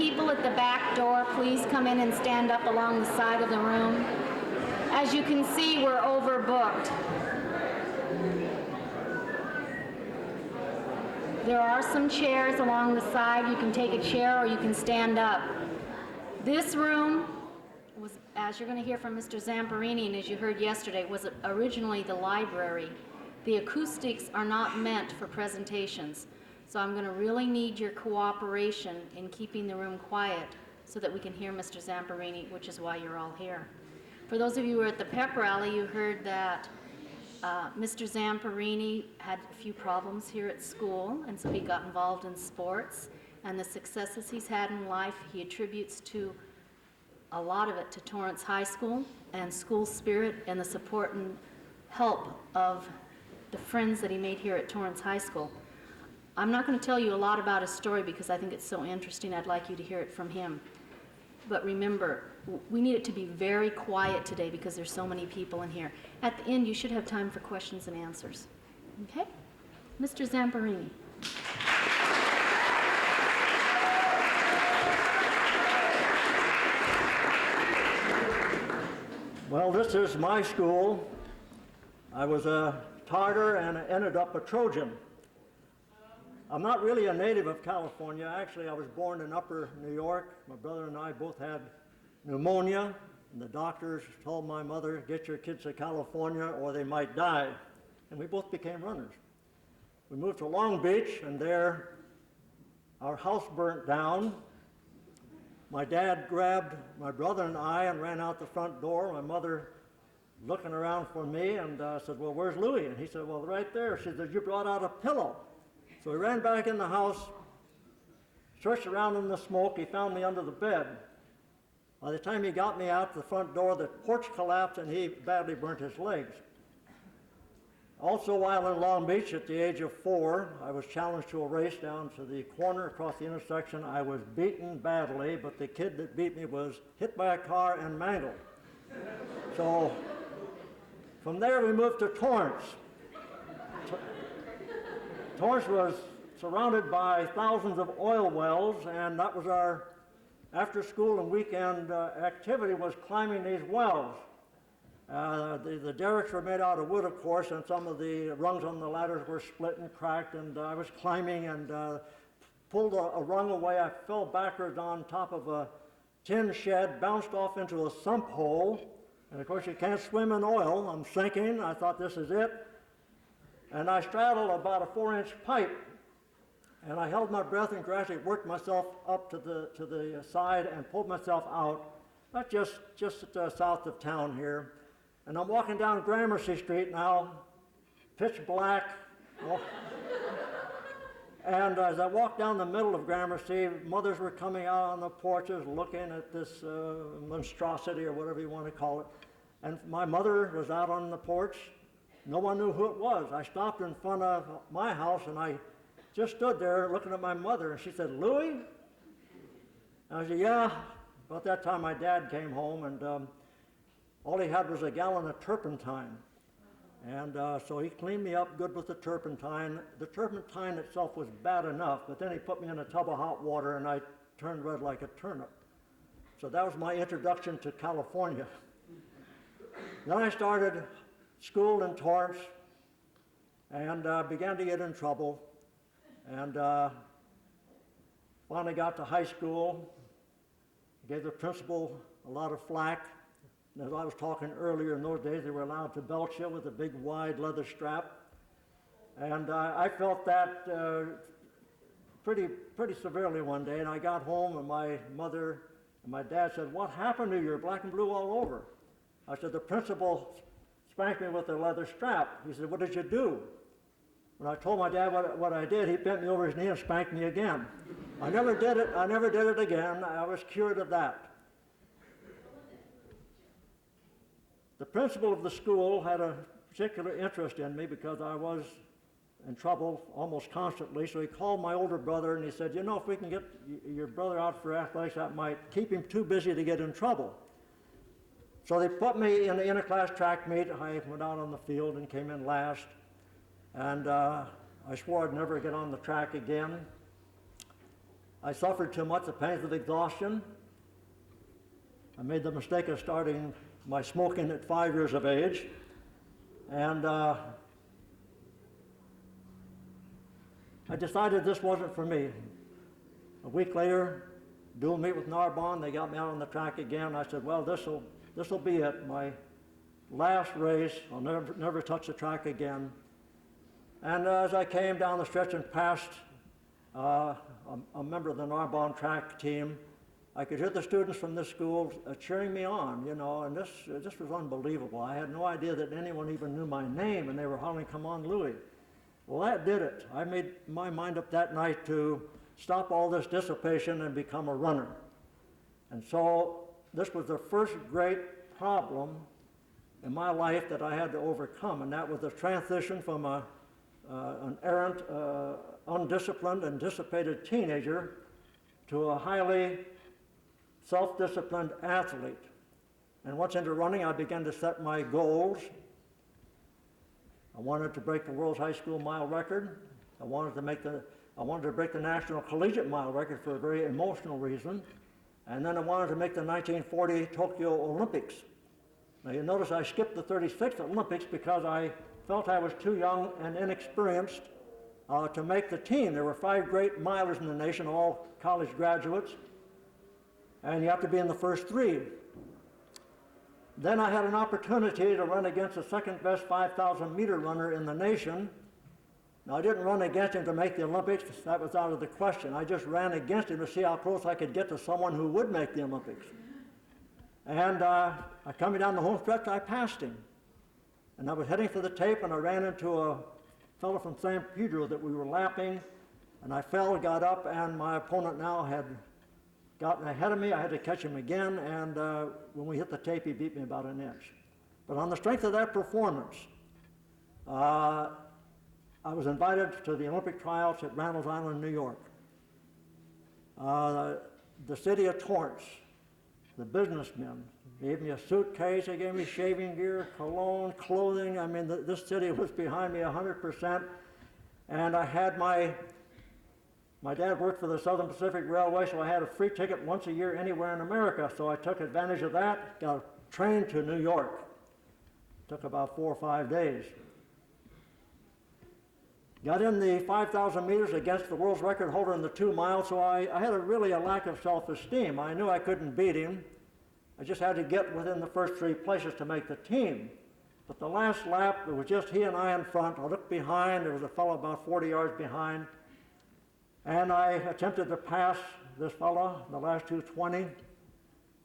people at the back door please come in and stand up along the side of the room? As you can see, we're overbooked. There are some chairs along the side. You can take a chair or you can stand up. This room was, as you're going to hear from Mr. Zamperini, and as you heard yesterday, was originally the library. The acoustics are not meant for presentations, so I'm going to really need your cooperation in keeping the room quiet so that we can hear Mr. Zamperini, which is why you're all here. For those of you who were at the pep rally, you heard that Mr. Zamperini had a few problems here at school, and so he got involved in sports, and the successes he's had in life he attributes to a lot of it to Torrance High School and school spirit and the support and help of the friends that he made here at Torrance High School. I'm not going to tell you a lot about his story because I think it's so interesting. I'd like you to hear it from him. But remember, we need it to be very quiet today because there's so many people in here. At the end, you should have time for questions and answers. Okay? Mr. Zamperini. Well, this is my school. I was a Tartar and I ended up a Trojan. I'm not really a native of California. Actually, I was born in Upper New York. My brother and I both had pneumonia, and the doctors told my mother, get your kids to California or they might die. And we both became runners. We moved to Long Beach, and there our house burnt down. My dad grabbed my brother and I and ran out the front door. My mother looking around for me and said, well, where's Louie? And he said, well, right there. She said, you brought out a pillow. So we ran back in the house, searched around in the smoke. He found me under the bed. By the time he got me out the front door, the porch collapsed and he badly burnt his legs. Also, while in Long Beach at the age of 4, I was challenged to a race down to the corner across the intersection. I was beaten badly, but the kid that beat me was hit by a car and mangled. So from there we moved to Torrance. Torrance was surrounded by thousands of oil wells, and that was our after school and weekend activity was climbing these wells. The derricks were made out of wood, of course, and some of the rungs on the ladders were split and cracked, and I was climbing and pulled a rung away. I fell backwards on top of a tin shed, bounced off into a sump hole, and of course you can't swim in oil. I'm sinking. I thought this is it. And I straddled about a 4-inch pipe, and I held my breath and gradually worked myself up to the side and pulled myself out. That's just south of town here. And I'm walking down Gramercy Street now, pitch black. And as I walked down the middle of Gramercy, mothers were coming out on the porches looking at this monstrosity or whatever you want to call it. And my mother was out on the porch. No one knew who it was. I stopped in front of my house and I just stood there looking at my mother, and she said, Louie? And I said, yeah. About that time my dad came home, and all he had was a gallon of turpentine. And so he cleaned me up good with the turpentine. The turpentine itself was bad enough, but then he put me in a tub of hot water and I turned red like a turnip. So that was my introduction to California. Then I started school in Torrance and began to get in trouble. And finally got to high school, gave the principal a lot of flack. And as I was talking earlier, in those days they were allowed to belt you with a big wide leather strap. And I felt that pretty severely one day, and I got home and my mother and my dad said, what happened to you? You're black and blue all over. I said, the principal spanked me with a leather strap. He said, what did you do? When I told my dad what I did, he bent me over his knee and spanked me again. I never did it again. I was cured of that. The principal of the school had a particular interest in me because I was in trouble almost constantly, so he called my older brother and he said, you know, if we can get your brother out for athletics, that might keep him too busy to get in trouble. So they put me in the interclass track meet. I went out on the field and came in last. And I swore I'd never get on the track again. I suffered too much, the pains of exhaustion. I made the mistake of starting my smoking at 5 years of age. And I decided this wasn't for me. A week later, dual meet with Narbonne, they got me out on the track again. I said, well, this'll be it, my last race. I'll never touch the track again. And as I came down the stretch and passed a member of the Narbonne track team, I could hear the students from this school cheering me on, you know, and this was unbelievable. I had no idea that anyone even knew my name, and they were hollering, "Come on, Louis." Well, that did it. I made my mind up that night to stop all this dissipation and become a runner. And so this was the first great problem in my life that I had to overcome, and that was the transition from an errant, undisciplined and dissipated teenager to a highly self-disciplined athlete. And once into running, I began to set my goals. I wanted to break the world's high school mile record. I wanted to break the national collegiate mile record for a very emotional reason. And then I wanted to make the 1940 Tokyo Olympics. Now you notice I skipped the 36th Olympics because I felt I was too young and inexperienced to make the team. There were 5 great milers in the nation, all college graduates, and you have to be in the first 3. Then I had an opportunity to run against the second best 5,000 meter runner in the nation. Now I didn't run against him to make the Olympics, that was out of the question. I just ran against him to see how close I could get to someone who would make the Olympics. And coming down the home stretch, I passed him. And I was heading for the tape, and I ran into a fellow from San Pedro that we were lapping, and I fell, got up, and my opponent now had gotten ahead of me. I had to catch him again, and when we hit the tape, he beat me about an inch. But on the strength of that performance, I was invited to the Olympic tryouts at Randall's Island, New York. The city of Torrance, the businessmen, gave me a suitcase, they gave me shaving gear, cologne, clothing. I mean, this city was behind me 100%. And I had my dad worked for the Southern Pacific Railway, so I had a free ticket once a year anywhere in America. So I took advantage of that, got a train to New York. Took about 4 or 5 days. Got in the 5,000 meters against the world's record holder in the 2 miles, so I had really a lack of self-esteem. I knew I couldn't beat him. I just had to get within the first 3 places to make the team. But the last lap, it was just he and I in front. I looked behind, there was a fellow about 40 yards behind. And I attempted to pass this fellow, the last 220,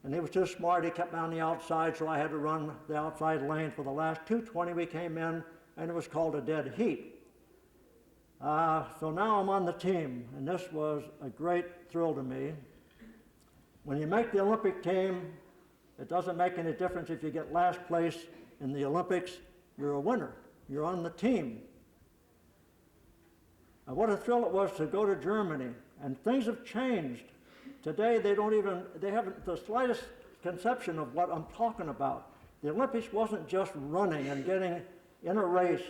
and he was too smart. He kept me on the outside, so I had to run the outside lane. For the last 220, we came in, and it was called a dead heat. So now I'm on the team, and this was a great thrill to me. When you make the Olympic team, it doesn't make any difference if you get last place in the Olympics. You're a winner. You're on the team. And what a thrill it was to go to Germany, and things have changed. Today they haven't the slightest conception of what I'm talking about. The Olympics wasn't just running and getting in a race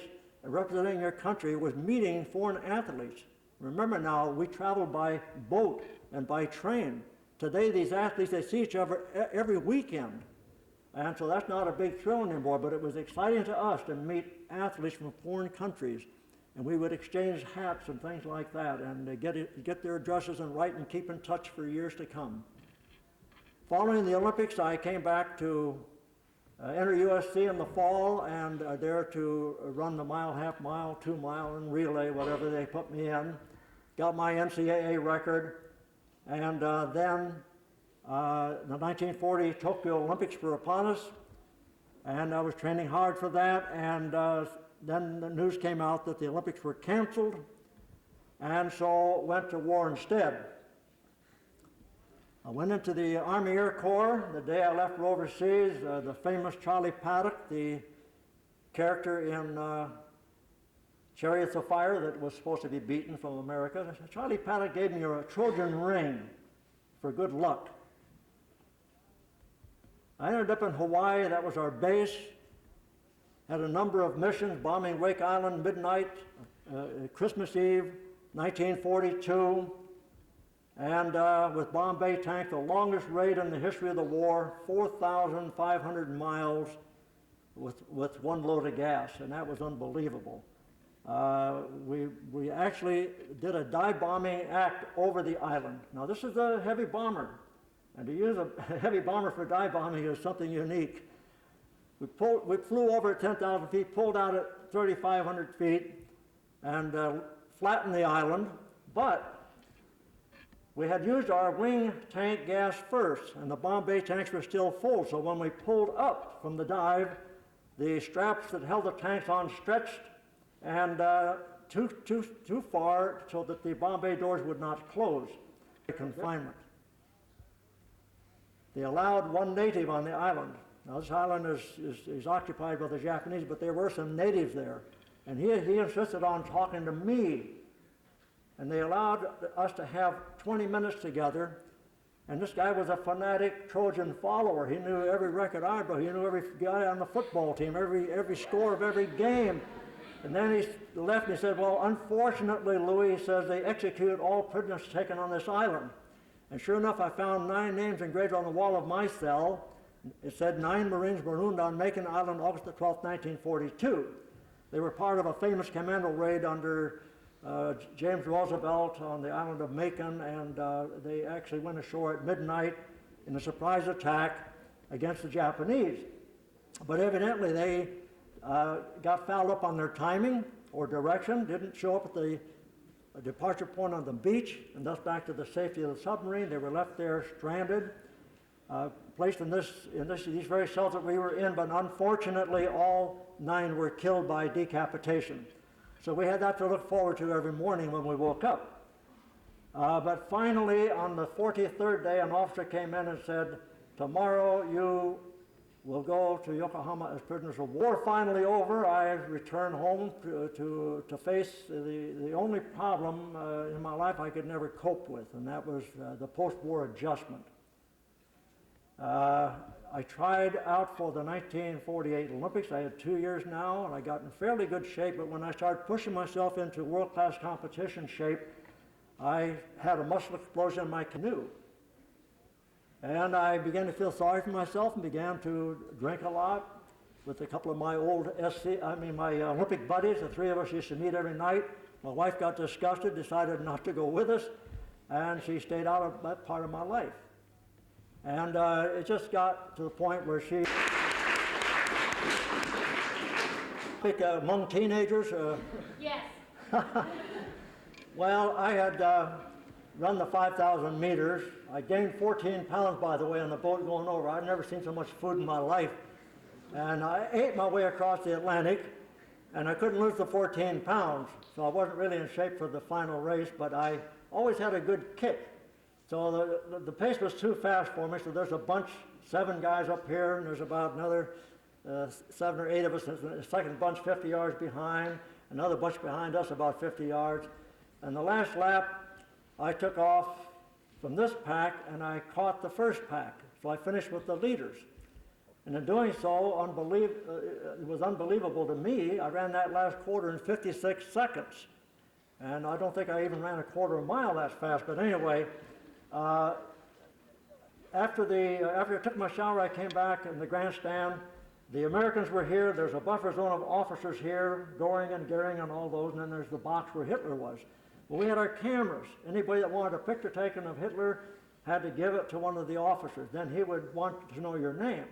and representing your country, it was meeting foreign athletes. Remember now, we traveled by boat and by train. Today these athletes, they see each other every weekend. And so that's not a big thrill anymore, but it was exciting to us to meet athletes from foreign countries. And we would exchange hats and things like that, and get their addresses and write and keep in touch for years to come. Following the Olympics, I came back to enter USC in the fall, and there to run the mile, half mile, 2 mile, and relay, whatever they put me in. Got my NCAA record, and then the 1940 Tokyo Olympics were upon us, and I was training hard for that, and then the news came out that the Olympics were canceled, and so went to war instead. I went into the Army Air Corps the day I left for overseas. The famous Charlie Paddock, the character in Chariots of Fire that was supposed to be beaten from America, Charlie Paddock gave me a Trojan ring for good luck. I ended up in Hawaii, that was our base. Had a number of missions, bombing Wake Island midnight, Christmas Eve, 1942. And with Bombay tank, the longest raid in the history of the war, 4,500 miles with one load of gas, and that was unbelievable. We actually did a dive bombing act over the island. Now this is a heavy bomber, and to use a heavy bomber for dive bombing is something unique. We flew over at 10,000 feet, pulled out at 3,500 feet, and flattened the island, but we had used our wing tank gas first, and the Bombay tanks were still full, so when we pulled up from the dive, the straps that held the tanks on stretched and too far so that the Bombay doors would not close. Confinement. They allowed one native on the island. Now this island is occupied by the Japanese, but there were some natives there. And he insisted on talking to me. And they allowed us to have 20 minutes together. And this guy was a fanatic Trojan follower. He knew every record I broke. He knew every guy on the football team, every score of every game. And then he left and he said, well, unfortunately, Louis, he says, they execute all prisoners taken on this island. And sure enough, I found 9 names engraved on the wall of my cell. It said 9 Marines marooned on Macon Island, August the 12th, 1942. They were part of a famous commando raid under James Roosevelt on the island of Macon, and they actually went ashore at midnight in a surprise attack against the Japanese. But evidently they got fouled up on their timing or direction, didn't show up at the departure point on the beach, and thus back to the safety of the submarine. They were left there stranded, placed in these very cells that we were in, but unfortunately all 9 were killed by decapitation. So we had that to look forward to every morning when we woke up. But finally, on the 43rd day, an officer came in and said, tomorrow you will go to Yokohama as prisoners of war. Finally over, I returned home to face the only problem in my life I could never cope with, and that was the post-war adjustment. I tried out for the 1948 Olympics. I had 2 years now, and I got in fairly good shape, but when I started pushing myself into world-class competition shape, I had a muscle explosion in my canoe. And I began to feel sorry for myself and began to drink a lot with a couple of my my Olympic buddies. The 3 of us used to meet every night. My wife got disgusted, decided not to go with us, and she stayed out of that part of my life. And it just got to the point where she, among teenagers. Yes. Well, I had run the 5,000 meters. I gained 14 pounds, by the way, on the boat going over. I'd never seen so much food in my life. And I ate my way across the Atlantic, and I couldn't lose the 14 pounds. So I wasn't really in shape for the final race, but I always had a good kick. So the pace was too fast for me, so there's a bunch, 7 guys up here, and there's about another 7 or 8 of us. The second bunch 50 yards behind, another bunch behind us about 50 yards. And the last lap, I took off from this pack, and I caught the first pack. So I finished with the leaders. And in doing so, it was unbelievable to me. I ran that last quarter in 56 seconds. And I don't think I even ran a quarter of a mile that fast, but anyway, after I took my shower, I came back in the grandstand. The Americans were here. There's a buffer zone of officers here, Goring and Goering and all those, and then there's the box where Hitler was. Well, we had our cameras. Anybody that wanted a picture taken of Hitler had to give it to one of the officers. Then he would want to know your name.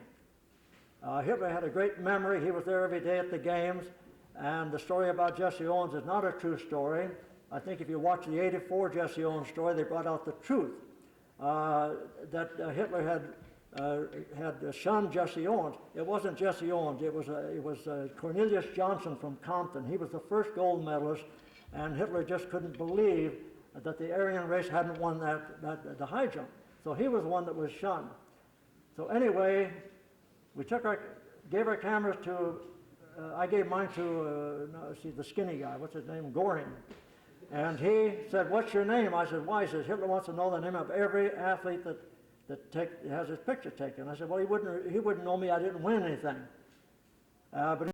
Hitler had a great memory. He was there every day at the games. And the story about Jesse Owens is not a true story. I think if you watch the '84 Jesse Owens story, they brought out the truth. That Hitler had shunned Jesse Owens. It wasn't Jesse Owens. It was Cornelius Johnson from Compton. He was the first gold medalist, and Hitler just couldn't believe that the Aryan race hadn't won the high jump. So he was the one that was shunned. So anyway, we gave our cameras to. I gave mine to the skinny guy. What's his name? Goring. And he said, "What's your name?" I said, "Why?" He says, "Hitler wants to know the name of every athlete that has his picture taken." I said, "Well, he wouldn't know me. I didn't win anything." But